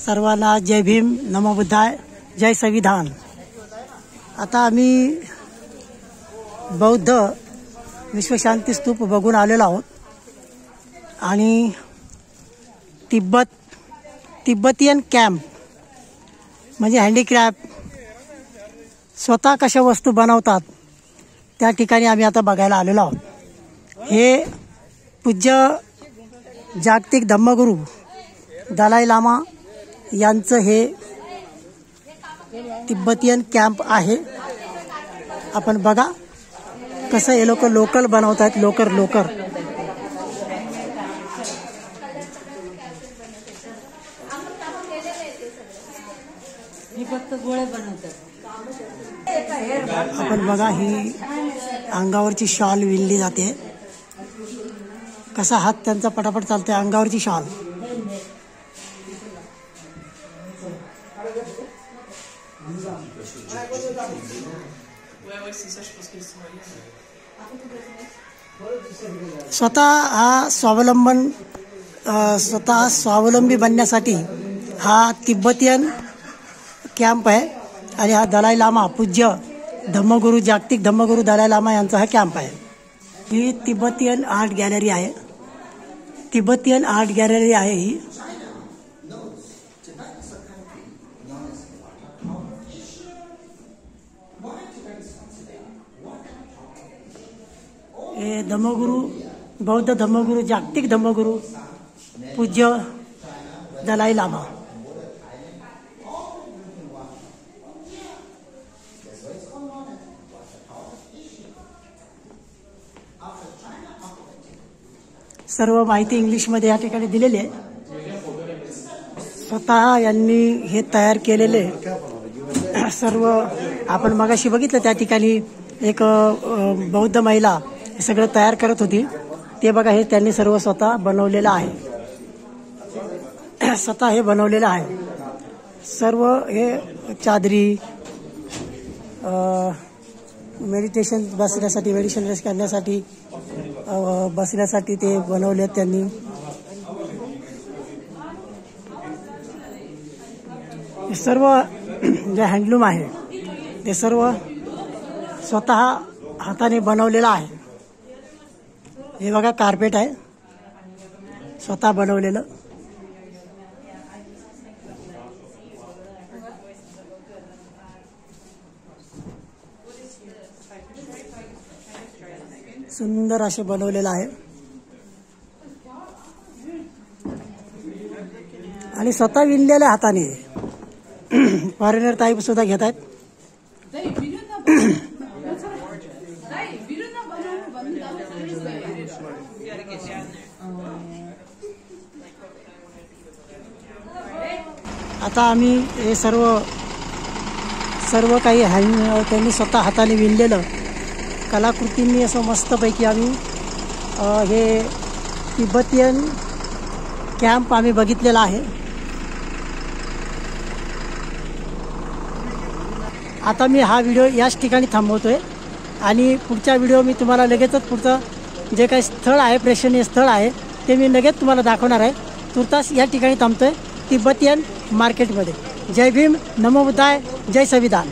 सर्वांना जय भीम, नमो बुद्धाय, जय संविधान। आता आम्ही बौद्ध विश्वशांती स्तूप बघून आलेलो आहोत आणि तिब्बतियन कॅम्प म्हणजे हँडीक्राफ्ट स्वतः कशा वस्तू बनवतात त्या ठिकाणी आम्ही आता बघायला आलेलो आहोत। हे पूज्य जागतिक धम्मगुरू दलाई लामा यांचं हे तिब्बतियन कॅम्प आहे। आपण बघा कसं हे लोक लोकल बनवतात, लोकर फक्त गोळे बनवतात। आपण बघा ही अंगावरची शॉल विणली जाते, कसा हात त्यांचा पटापट चालतोय, अंगावरची शॉल। स्वतः स्वावलंबी बनण्यासाठी हा तिब्बतियन कॅम्प आहे आणि हा दलाई लामा पूज्य धम्मगुरू जागतिक धम्मगुरू दलाई लामा यांचा हा कॅम्प आहे। ही तिब्बतियन आर्ट गॅलरी आहे, तिब्बतियन आर्ट गॅलरी आहे ही। हे धम्मगुरू बौद्ध धम्मगुरू जागतिक धम्मगुरू पूज्य दलाई लामा। सर्व माहिती इंग्लिशमध्ये या ठिकाणी दिलेली आहे। स्वतः यांनी हे तयार केलेले सर्व आपण मगाशी बघितलं त्या ठिकाणी एक बौद्ध महिला हे सगळं तयार करत होती, ते बघा हे त्यांनी सर्व स्वतः बनवलेलं आहे, स्वतः हे बनवलेलं आहे। सर्व हे चादरी मेडिटेशन करण्यासाठी बसण्यासाठी ते बनवले त्यांनी। सर्व जे हँडलूम आहे ते सर्व स्वतः हाताने बनवलेलं आहे। हे बघा कार्पेट आहे स्वतः बनवलेलं। सुंदर असे बनवलेलं आहे आणि स्वतः विणलेल्या हाताने फॉरेनर ताई सुद्धा घेत आहेत। आता आम्ही हे सर्व काही त्यांनी स्वतः हाताने विणलेलं कलाकृतींनी असं मस्तपैकी आम्ही हे तिब्बतियन कॅम्प आम्ही बघितलेला आहे। आता मी हा व्हिडिओ याच ठिकाणी थांबवतोय आणि पुढचा व्हिडिओ मी तुम्हाला लगेचच पुढचं जे काही स्थळ आहे, प्रेक्षणीय स्थळ आहे ते मी लगेच तुम्हाला दाखवणार आहे। तुर्तास या ठिकाणी थांबतोय तिब्बतियन मार्केटमध्ये। जय भीम, नमो बुद्धाय, जय संविधान।